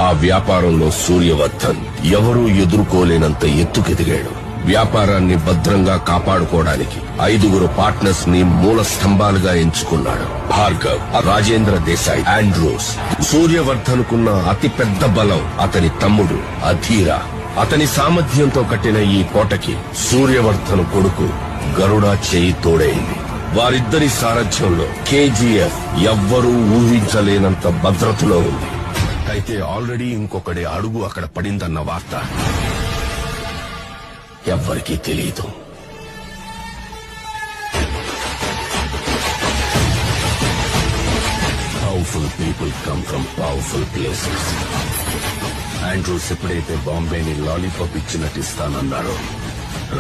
ఆ వ్యాపారంలో సూర్యవర్ధన్ ఎవరూ ఎదుర్కోలేనంత ఎత్తుకెదిగాడు. వ్యాపారాన్ని భద్రంగా కాపాడుకోవడానికి 5 పార్ట్నర్స్ ని మూల స్తంభాలుగా ఎంచుకున్నాడు. భార్గవ్, రాజేంద్ర దేశాయ్, ఆండ్రూస్. సూర్యవర్ధన్ కున్న అతిపెద్ద బలం అతని తమ్ముడు అధీరా. అతని సామర్థ్యంతో కట్టిన ఈ కోటకి సూర్యవర్ధన్ కొడుకు గరుడ చేయి తోడైంది. వారిద్దరి సారథ్యంలో కేజీఎఫ్ ఎవ్వరూ ఊహించలేనంత భద్రతలో ఉంది. అయితే ఆల్రెడీ ఇంకొకటి అడుగు అక్కడ పడిందన్న వార్త ఎవ్వరికీ తెలియదు. Powerful people come from powerful places. Andrews ఎప్పుడైతే బాంబేని లాలీపాప్ ఇచ్చినట్టు ఇస్తానన్నారో,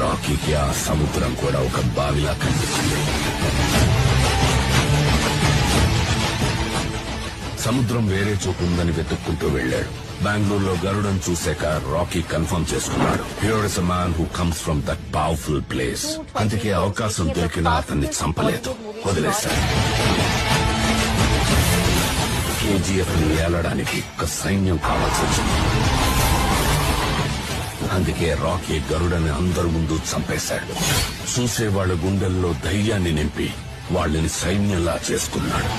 రాకీకి ఆ సముద్రం కూడా ఒక బావిలా కనిపించింది. సముద్రం వేరే చోటు ఉందని వెతుక్కుంటూ వెళ్లాడు. బెంగళూరులో గరుడను చూశాక రాకీ కన్ఫర్మ్ చేసుకున్నాడు. Here is a man who comes from that powerful place. అందుకే అవకాశం దొరికినా అతన్ని చంపలేదు, వదిలేశాడు. కేజీఎఫ్ ని ఏలడానికి ఒక సైన్యం కావాల్సి వచ్చింది. అందుకే రాకీ గరుడని అందరి ముందు చంపేశాడు. చూసేవాళ్ల గుండెల్లో ధైర్యాన్ని నింపి వాళ్ళని సైన్యంలా చేసుకున్నాడు.